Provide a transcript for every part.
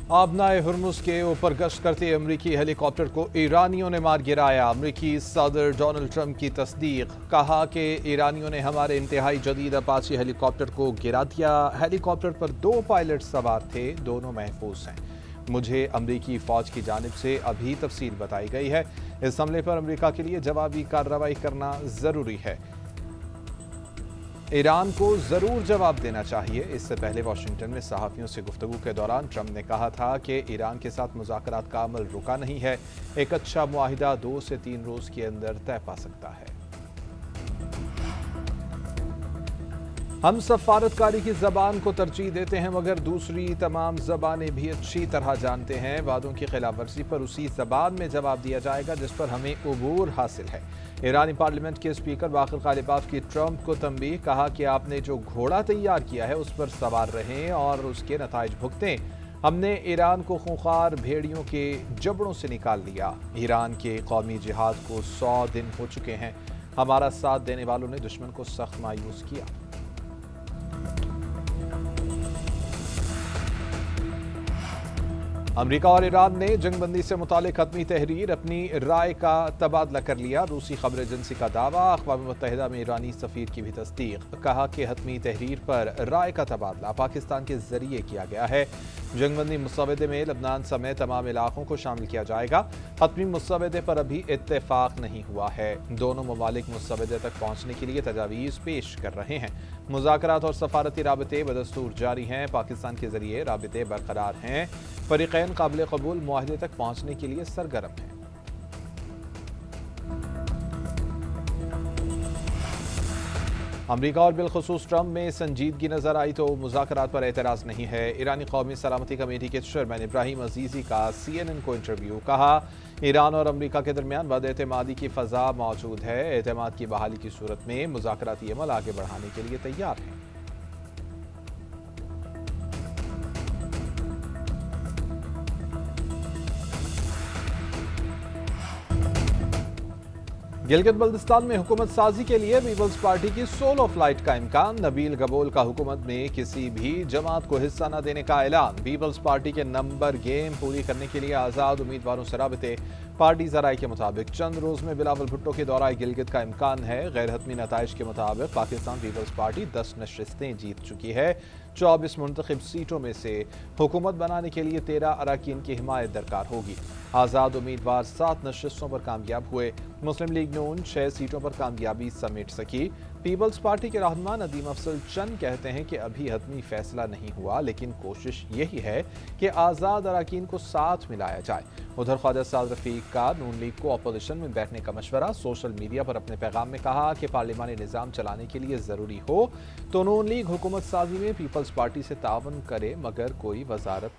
आबनाए Hormuz के ऊपर गश्त करते अमरीकी हेलीकॉप्टर को ईरानियों ने मार गिराया। अमरीकी सदर डोनाल्ड ट्रंप की तस्दीक, कहा कि ईरानियों ने हमारे इंतहाई जदीद अपाची हेलीकॉप्टर को गिरा दिया। हेलीकॉप्टर पर 2 पायलट सवार थे, दोनों महफूज हैं। मुझे अमरीकी फ़ौज की जानिब से अभी तफसील बताई गई है। इस हमले पर अमरीका के लिए जवाबी कार्रवाई करना ज़रूरी है। ईरान को ज़रूर जवाब देना चाहिए। इससे पहले वाशिंगटन में सहाफ़ियों से गुफ्तगू के दौरान ट्रंप ने कहा था कि ईरान के साथ मुज़ाकरात का अमल रुका नहीं है। एक अच्छा मुआहिदा 2 से 3 रोज़ के अंदर तय पा सकता है। हम सफारतकारी की ज़बान को तरजीह देते हैं, मगर दूसरी तमाम ज़बानें भी अच्छी तरह जानते हैं। वादों की खिलाफ वर्जी पर उसी ज़बान में जवाब दिया जाएगा जिस पर हमें अबूर हासिल है। ईरानी पार्लियामेंट के स्पीकर बाक़िर ग़ालिबाफ की ट्रंप को तंबीह, कहा कि आपने जो घोड़ा तैयार किया है उस पर सवार रहें और उसके नताइज भुगतें। हमने ईरान को खूंखार भेड़ियों के जबड़ों से निकाल लिया। ईरान के कौमी जिहाद को 100 दिन हो चुके हैं। हमारा साथ देने वालों ने दुश्मन को सख्त मायूस किया। अमरीका और ईरान ने जंगबंदी से मुतालिक हतमी तहरीर अपनी राय का तबादला कर लिया। रूसी खबर एजेंसी का दावा, अक़वाम मुत्तहिदा में ईरानी सफ़ीर की भी तस्दीक। कहा कि हतमी तहरीर पर राय का तबादला पाकिस्तान के जरिए किया गया है। जंगबंदी मुसवदे में लबनान समेत तमाम इलाकों को शामिल किया जाएगा। हतमी मुसवदे पर अभी इत्तेफाक नहीं हुआ है। दोनों ममालिक मुसवदे तक पहुँचने के लिए तजावीज़ पेश कर रहे हैं। मुज़ाकरात और सफारती राबते बदस्तूर जारी हैं। पाकिस्तान के जरिए राबते बरकरार हैं। फरीक़ैन काबिल कबूल मुआहदे तक पहुँचने के लिए सरगर्म हैं। अमरीका और बिलखुसूस ट्रंप में संजीदगी नजर आई तो मुज़ाकरात पर एतराज़ नहीं है। ईरानी कौमी सलामती कमेटी के चेयरमैन इब्राहिम अजीज़ी का CNN को इंटरव्यू। कहा, ईरान और अमरीका के दरमियान बद-एतमादी की फ़ज़ा मौजूद है। एतमाद की बहाली की सूरत में मुज़ाकराती अमल आगे बढ़ाने के लिए तैयार है। गिलगित बल्तिस्तान में हुकूमत साजी के लिए पीपल्स पार्टी की सोलो फ्लाइट का इम्कान। नबील गबोल का हुकूमत में किसी भी जमात को हिस्सा न देने का ऐलान। पीपल्स पार्टी के नंबर गेम पूरी करने के लिए आज़ाद उम्मीदवारों से राबते। पार्टी ज़राए के मुताबिक चंद रोज़ में बिलावल भुट्टो के दौराए गिलगित का इम्कान है। गैर हतमी नताइज के मुताबिक पाकिस्तान पीपल्स पार्टी 10 नशिस्तें जीत चुकी है। 24 मुंतखब सीटों में से हुकूमत बनाने के लिए 13 अरकान की हिमायत दरकार होगी। आज़ाद उम्मीदवार 7 नशिस्तों पर कामयाब हुए। मुस्लिम लीग नून 6 सीटों पर कामयाबी समेट सकी। पीपल्स पार्टी के रहनुमा नदीम अफजल चंद कहते हैं कि अभी हतमी फैसला नहीं हुआ, लेकिन कोशिश यही है कि आज़ाद अरकान को साथ मिलाया जाए। उधर ख्वाजा साद रफीक का नून लीग को अपोजिशन में बैठने का मशवरा। सोशल मीडिया पर अपने पैगाम में कहा कि पार्लिमानी निज़ाम चलाने के लिए ज़रूरी हो तो नून लीग हुकूमत साजी में पीपल्स पार्टी से तावन करे, मगर कोई वजारत।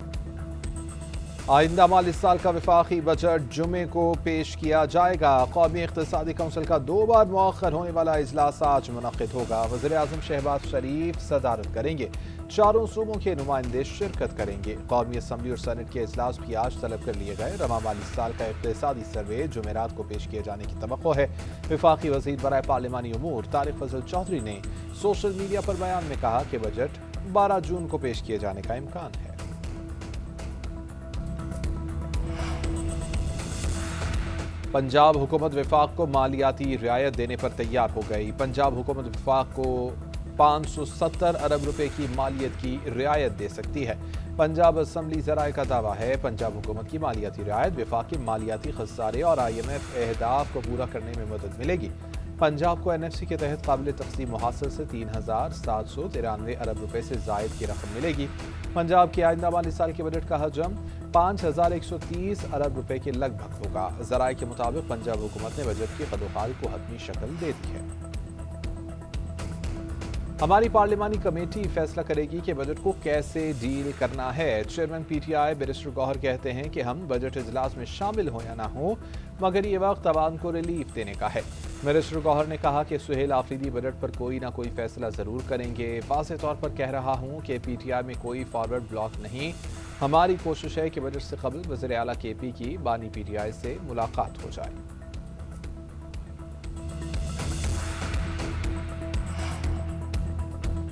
आइंदा माली साल का वफाकी बजट जुमे को पेश किया जाएगा। कौमी इक़्तिसादी कौंसिल का 2 बार मुअख्खर होने वाला इजलास आज मुनक़्क़िद होगा। वज़ीर आज़म शहबाज शरीफ सदारत करेंगे। चारों सूबों के नुमाइंदे शिरकत करेंगे। कौमी असम्बली और सेनेट के इजलास भी आज तलब कर लिए गए। रवा माली साल का इक़्तिसादी सर्वे जुमेरात को पेश किए जाने की तवक्को है। वफाकी वज़ीर बराए पार्लिमानी उमूर तारिक फजल चौधरी ने सोशल मीडिया पर बयान में कहा कि बजट 12 जून को पेश किए जाने का इम्कान है। पंजाब हुकूमत वफाक को मालियाती रियायत देने पर तैयार हो गई। पंजाब हुकूमत वफाक को 570 अरब रुपए की मालियत की रियायत दे सकती है। पंजाब असम्बली ज़राए का दावा है पंजाब हुकूमत की मालियाती रियायत वफाक के मालियाती खसारे और IMF अहदाफ को पूरा करने में मदद मिलेगी। पंजाब को NFC के तहत काबिल तक़सीम मुहासिल से 3,793 अरब रुपए से ज़ायद की रकम मिलेगी। पंजाब की आइंदा माली साल के बजट का हजम 5,130 अरब रुपए के लगभग होगा। ज़राए के मुताबिक पंजाब हुकूमत ने बजट की कदोखाल को हतमी शक्ल दे दी है। हमारी पार्लिमानी कमेटी फैसला करेगी कि बजट को कैसे डील करना है। चेयरमैन PTI बैरिस्टर गौहर कहते हैं कि हम बजट इजलास में शामिल हो या ना हो, मगर ये वक्त अवाम को रिलीफ देने का है। बैरिस्टर गौहर ने कहा कि सुहेल आफरीदी बजट पर कोई ना कोई फैसला ज़रूर करेंगे। वाज़ेह तौर पर कह रहा हूँ कि PTI में कोई फॉरवर्ड ब्लॉक नहीं। हमारी कोशिश है कि बजट से कबल वज़ीर आला KP की बानी PTI से मुलाकात हो जाए।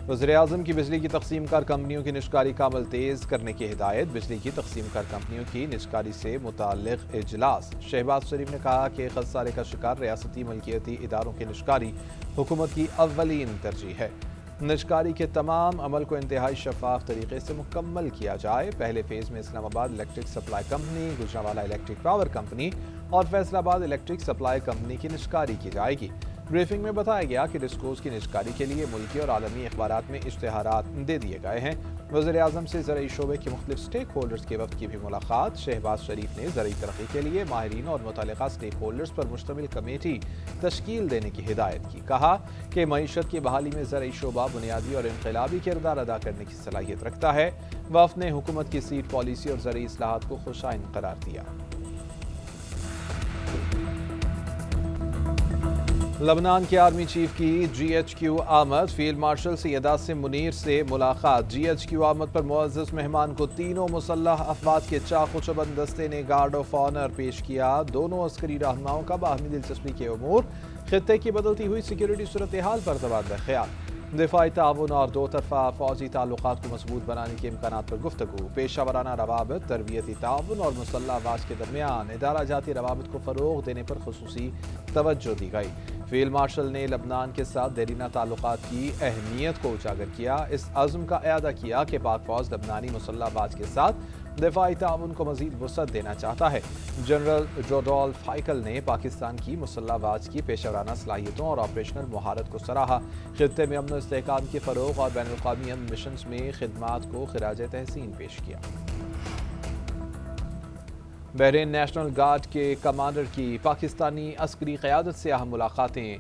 وزیراعظم کی بجلی کی تقسیم کار کمپنیوں کی نجکاری کا عمل تیز کرنے کی ہدایت، بجلی کی تقسیم کار کمپنیوں کی نجکاری سے متعلق اجلاس۔ شہباز شریف نے کہا کہ خسارے کا شکار ریاستی ملکیتی اداروں کی نجکاری حکومت کی اولین ترجیح ہے۔ نجکاری کے تمام عمل کو انتہائی شفاف طریقے سے مکمل کیا جائے۔ پہلے فیز میں اسلام آباد electric supply company, Gujranwala electric power company اور فیصل آباد الیکٹرک سپلائی کمپنی کی نجکاری کی جائے گی۔ بریفنگ میں بتایا گیا کہ ڈسکوز کی نجکاری کے لیے ملکی اور عالمی اخبارات میں اشتہارات دے دیے گئے ہیں۔ وزیر اعظم سے زرعی شعبے کے مختلف سٹیک ہولڈرز کے وفد کی بھی ملاقات۔ شہباز شریف نے زرعی ترقی کے لیے ماہرین اور متعلقہ سٹیک ہولڈرز پر مشتمل کمیٹی تشکیل دینے کی ہدایت کی۔ کہا کہ معیشت کی بحالی میں زرعی شعبہ بنیادی اور انقلابی کردار ادا کرنے کی صلاحیت رکھتا ہے۔ وفد نے حکومت کی سیڈ پالیسی اور زرعی اصلاحات کو خوشائن قرار دیا۔ لبنان کے آرمی چیف کی جی ایچ کیو آمد، فیلڈ مارشل سید عاصم منیر سے ملاقات۔ جی ایچ کیو آمد پر معزز مہمان کو تینوں مسلح افواج کے چاق و چوبند دستے نے گارڈ آف آنر پیش کیا۔ دونوں عسکری رہنماؤں کا باہمی دلچسپی کے امور، خطے کی بدلتی ہوئی سیکیورٹی صورتحال پر تبادلہ خیال، دفاعی تعاون اور دو طرفہ فوجی تعلقات کو مضبوط بنانے کے امکانات پر گفتگو، پیشہ ورانہ روابط، تربیتی تعاون اور مسلح افواج کے درمیان ادارہ جاتی روابط کو فروغ دینے پر خصوصی توجہ دی گئی۔ فیلڈ مارشل نے لبنان کے ساتھ دیرینہ تعلقات کی اہمیت کو اجاگر کیا، اس عزم کا اعادہ کیا کہ پاک فوج لبنانی مسلح افواج کے ساتھ دفاعی تعاون کو مزید وسعت دینا چاہتا ہے۔ جنرل روڈولف ہائیکل نے پاکستان کی مسلح افواج کی پیشہ ورانہ صلاحیتوں اور آپریشنل مہارت کو سراہا، خطے میں امن و استحکام کے فروغ اور بین الاقوامی امن مشنز میں خدمات کو خراج تحسین پیش کیا۔ بحرین نیشنل گارڈ کے کمانڈر کی پاکستانی عسکری قیادت سے اہم ملاقاتیں۔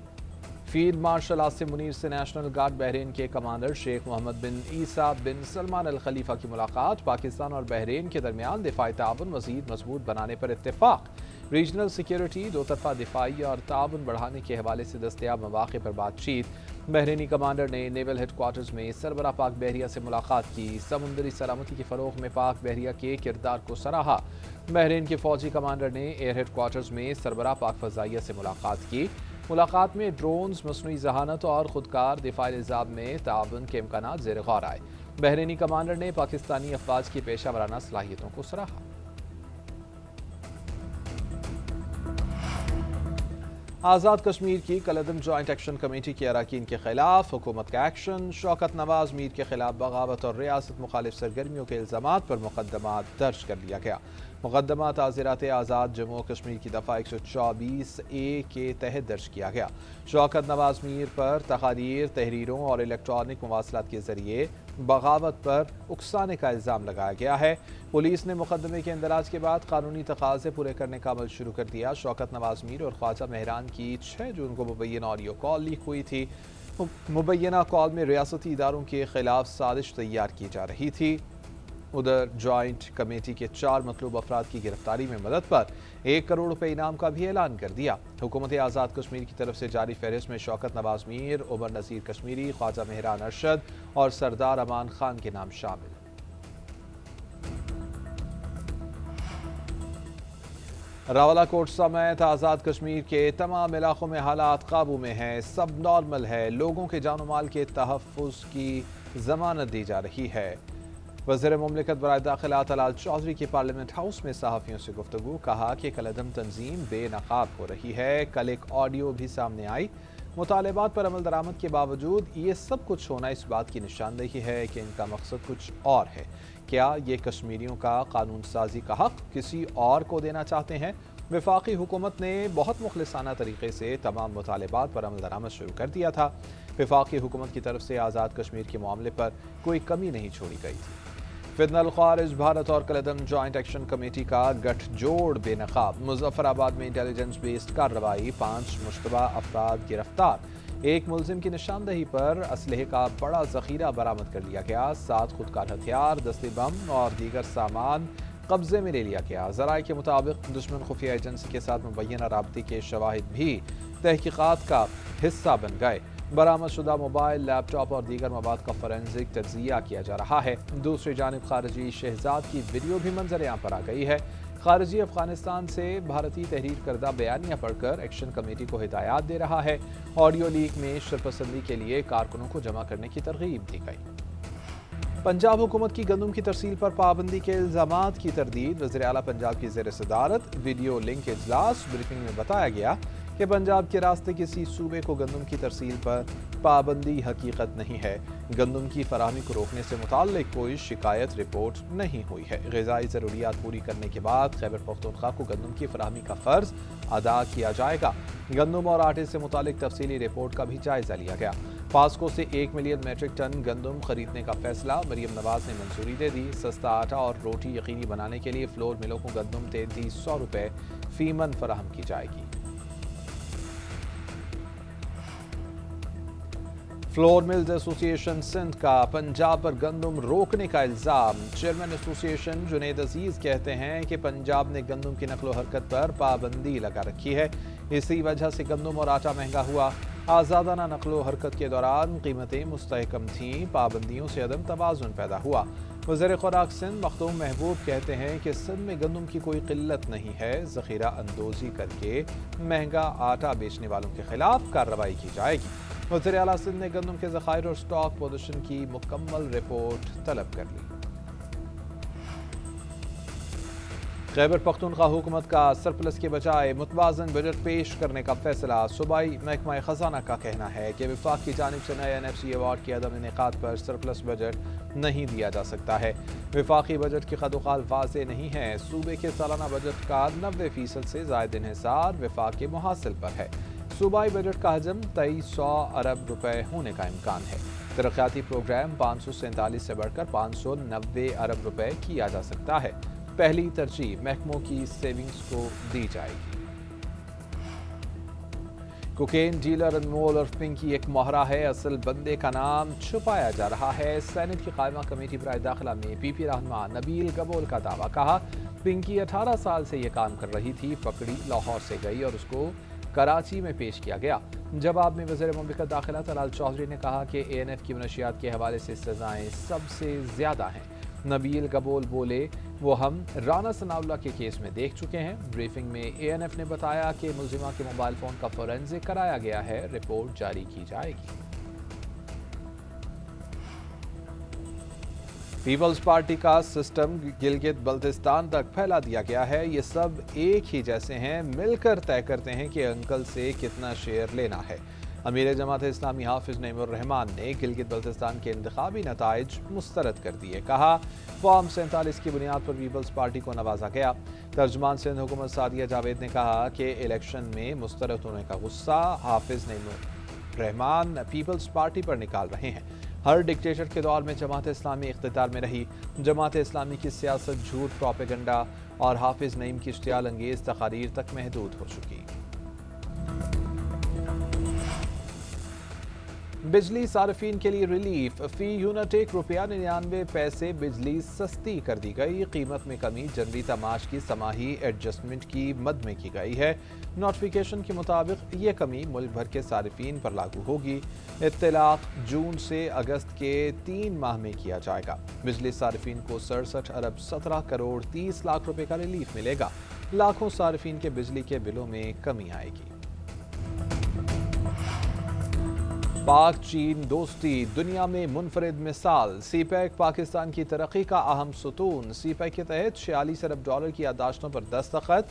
فیلڈ مارشل عاصم منیر سے نیشنل گارڈ بحرین کے کمانڈر شیخ محمد بن عیسیٰ بن سلمان الخلیفہ کی ملاقات۔ پاکستان اور بحرین کے درمیان دفاعی تعاون مزید مضبوط بنانے پر اتفاق۔ ریجنل سیکیورٹی، دو طرفہ دفاعی اور تعاون بڑھانے کے حوالے سے دستیاب مواقع پر بات چیت۔ بحرینی کمانڈر نے نیول ہیڈ کوارٹرز میں سربراہ پاک بحریہ سے ملاقات کی، سمندری سلامتی کے فروغ میں پاک بحریہ کے کردار کو سراہا۔ بحرین کے فوجی کمانڈر نے ایئر ہیڈ کوارٹرز میں سربراہ پاک فضائیہ سے ملاقات کی۔ ملاقات میں ڈرونز، مصنوعی ذہانت اور خودکار دفاعی نظام میں تعاون کے امکانات زیر غور آئے۔ بحرینی کمانڈر نے پاکستانی افواج کی پیشہ ورانہ صلاحیتوں کو سراہا۔ آزاد کشمیر کی کالعدم جوائنٹ ایکشن کمیٹی کے اراکین کے خلاف حکومت کا ایکشن، شوکت نواز میر کے خلاف بغاوت اور ریاست مخالف سرگرمیوں کے الزامات پر مقدمات درج کر لیا گیا۔ مقدمہ تعزیرات آزاد جموں و کشمیر کی دفعہ 124A کے تحت درج کیا گیا۔ شوکت نواز میر پر تقاریر، تحریروں اور الیکٹرانک مواصلات کے ذریعے بغاوت پر اکسانے کا الزام لگایا گیا ہے۔ پولیس نے مقدمے کے اندراج کے بعد قانونی تقاضے پورے کرنے کا عمل شروع کر دیا۔ شوکت نواز میر اور خواجہ مہران کی 6 جون کو مبینہ آڈیو کال لیک ہوئی تھی۔ مبینہ کال میں ریاستی اداروں کے خلاف سازش تیار کی جا رہی تھی۔ ادھر جوائنٹ کمیٹی کے 4 مطلوب افراد کی گرفتاری میں مدد پر 1 کروڑ روپے انعام کا بھی اعلان کر دیا۔ حکومت آزاد کشمیر کی طرف سے جاری فہرست میں شوکت نواز میر، عمر نذیر کشمیری، خواجہ مہران ارشد اور سردار امان خان کے نام شامل۔ راولاکوٹ سمیت آزاد کشمیر کے تمام علاقوں میں حالات قابو میں ہیں، سب نارمل ہے، لوگوں کے جان و مال کے تحفظ کی ضمانت دی جا رہی ہے۔ وزیر مملکت برائے داخلہ طلال چودھری کی پارلیمنٹ ہاؤس میں صحافیوں سے گفتگو، کہا کہ کالعدم تنظیم بے نقاب ہو رہی ہے۔ کل ایک آڈیو بھی سامنے آئی۔ مطالبات پر عمل درآمد کے باوجود یہ سب کچھ ہونا اس بات کی نشاندہی ہے کہ ان کا مقصد کچھ اور ہے۔ کیا یہ کشمیریوں کا قانون سازی کا حق کسی اور کو دینا چاہتے ہیں؟ وفاقی حکومت نے بہت مخلصانہ طریقے سے تمام مطالبات پر عمل درآمد شروع کر دیا تھا۔ وفاقی حکومت کی طرف سے آزاد کشمیر کے معاملے پر کوئی کمی نہیں چھوڑی گئی تھی۔ فتنہ الخوارج بھارت اور کالعدم جوائنٹ ایکشن کمیٹی کا گٹھ جوڑ بے نقاب۔ مظفر آباد میں انٹیلیجنس بیسڈ کارروائی، 5 مشتبہ افراد گرفتار۔ ایک ملزم کی نشاندہی پر اسلحے کا بڑا ذخیرہ برآمد کر لیا گیا، 7 خودکار ہتھیار، دستے بم اور دیگر سامان قبضے میں لے لیا گیا۔ ذرائع کے مطابق دشمن خفیہ ایجنسی کے ساتھ مبینہ رابطے کے شواہد بھی تحقیقات کا حصہ بن گئے۔ برآمد شدہ موبائل، لیپ ٹاپ اور دیگر مواد کا فورینزک تجزیہ کیا جا رہا ہے۔ دوسری جانب خارجی شہزاد کی ویڈیو بھی منظر عام پر آ گئی ہے۔ खारजी अफगानिस्तान से भारतीय तहरीर करदा बयानिया पढ़कर एक्शन कमेटी को हिदायत दे रहा है। ऑडियो लीक में शरपसंदी के लिए कारकुनों को जमा करने की तरगीब दी गई। पंजाब हुकूमत की गंदम की तरसील पर पाबंदी के इल्जामात की तरदीद। वज़ीर आला पंजाब की ज़ेर सदारत वीडियो लिंक इजलास ब्रीफिंग में बताया गया कि पंजाब के रास्ते किसी सूबे को गंदम की तरसील पर पाबंदी हकीकत नहीं है। गंदम की फराहमी को रोकने से मुताल्लिक कोई शिकायत रिपोर्ट नहीं हुई है। ग़िज़ाई ज़रूरियात पूरी करने के बाद खैबर पख्तूनख्वा को गंदम की फराहमी का फ़र्ज़ अदा किया जाएगा। गंदम और आटे से मुताल्लिक तफसीली रिपोर्ट का भी जायज़ा लिया गया। पास्को से 1 मिलियन मैट्रिक टन गंदम खरीदने का फैसला। मरियम नवाज ने मंजूरी दे दी। सस्ता आटा और रोटी यकीनी बनाने के लिए फ्लोर मिलों को गंदम 3300 रुपये फी मन फराहम की जाएगी। फ्लोर मिल्स एसोसिएशन सिंध का पंजाब पर गंदम रोकने का इल्ज़ाम। चेयरमैन एसोसिएशन जुनेद अजीज कहते हैं कि पंजाब ने गंदम की नकलो हरकत पर पाबंदी लगा रखी है, इसी वजह से गंदम और आटा महंगा हुआ। आज़ादाना नकलो हरकत के दौरान कीमतें मुस्तहकम थीं, पाबंदियों से अदम तवाज़ुन पैदा हुआ। वज़ीर खुराक सिंध मखदूम महबूब कहते हैं कि सिंध में गंदम की कोई किल्लत नहीं है, ज़ख़ीरा अंदोज़ी करके महंगा आटा बेचने वालों के खिलाफ कार्रवाई की जाएगी। वज़ीर आला सिंध ने गंदम के ज़खायर और स्टॉक पोजीशन की मुकम्मल रिपोर्ट तलब कर ली। खैबर पख्तूनख्वा हुकूमत का सरप्लस के बजाय मुतवाज़न बजट पेश करने का फैसला। सूबाई महकमा खजाना का कहना है कि वफाक की जानिब से नए NFC अवार्ड के अदम इनेकाद पर सरप्लस बजट नहीं दिया जा सकता है। वफाकी बजट की खदोखाल वाज़ेह नहीं है। सूबे के सालाना बजट का 90% से ज़ायद इन्हिसार वफाक के मुहासिल पर है। सूबाई बजट का हजम 2300 अरब रुपए होने का इम्कान है। तरक्याती प्रोग्राम 547 से बढ़कर 590 अरब रुपए किया जा सकता है। पहली तरजीह महकमों की सेविंग्स को दी जाएगी। कोकेन डीलर अनमोल और पिंकी एक मोहरा है, असल बंदे का नाम छुपाया जा रहा है। सेनेट की कायमा कमेटी बराए दाखिला में पीपी रहनुमा नबील गबोल का दावा। कहा पिंकी 18 साल से ये काम कर रही थी, पकड़ी लाहौर से गई और उसको कराची में पेश किया गया। जवाब में वज़ीर मुमलिकत दाखिला तलाल चौधरी ने कहा कि ANF की मनशियात के हवाले से सजाएं सबसे ज़्यादा हैं। नबील गबोल बोले वो हम राना सनाउल्लाह के केस में देख चुके हैं। ब्रीफिंग में ANF ने बताया कि मुलजिमा के मोबाइल फ़ोन का फोरेंसिक कराया गया है, रिपोर्ट जारी की जाएगी। पीपल्स पार्टी का सिस्टम गिलगित बल्तिस्तान तक फैला दिया गया है। ये सब एक ही जैसे हैं, मिलकर तय करते हैं कि अंकल से कितना शेयर लेना है। अमीर जमात इस्लामी हाफिज नईमुर रहमान ने गिलगित बल्तिस्तान के इंतखाबी नताइज मुस्तरद कर दिए। कहा फॉर्म 47 की बुनियाद पर पीपल्स पार्टी को नवाजा गया। तर्जुमान सिंध हुकूमत सादिया जावेद ने कहा कि इलेक्शन में मुस्तरद होने का गुस्सा हाफिज नईमुर रहमान पीपल्स पार्टी पर निकाल रहे हैं। हर डिक्टेटर के दौर में जमात इस्लामी इख्तिदार में रही। जमात इस्लामी की सियासत झूठ, प्रोपेगेंडा और हाफिज नईम की इश्तियाल अंगेज तकारीर तक महदूद हो चुकी। बिजली सार्फिन के लिए रिलीफ। फी यूनिट ₹1.99 बिजली सस्ती कर दी गई। कीमत में कमी जनवरी तमाश की समाही एडजस्टमेंट की मद में की गई है। नोटिफिकेशन के मुताबिक ये कमी मुल्क भर के सार्फिन पर लागू होगी। इत्तलाक जून से अगस्त के 3 माह में किया जाएगा। बिजली सार्फिन को 67 अरब 17 करोड़ 30 लाख रुपए का रिलीफ मिलेगा। लाखों सार्फिन के बिजली के बिलों में कमी आएगी। पाक चीन दोस्ती दुनिया में मुनफरिद मिसाल। सीपैक पाकिस्तान की तरक्की का अहम सुतून। सीपैक के तहत $46 अरब की यादाश्तों पर दस्तखत।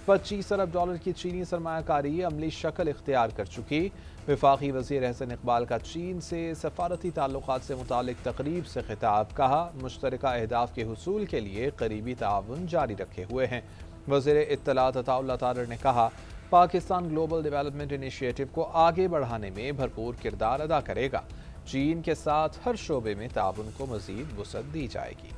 $25 अरब की चीनी सरमायाकारी अमली शक्ल इख्तियार कर चुकी। वफाकी वज़ीर एहसन इकबाल का चीन से सफारती ताल्लुकात से मुतालिक तकरीब से खिताब। कहा मुश्तरका अहदाफ के हुसूल के लिए करीबी ताउन जारी रखे हुए हैं। वज़ीर इत्तलात अताउल्लाह तारर ने कहा पाकिस्तान ग्लोबल डेवलपमेंट इनिशिएटिव को आगे बढ़ाने में भरपूर किरदार अदा करेगा। चीन के साथ हर शोबे में ताउन को मज़ीद वुसअत दी जाएगी।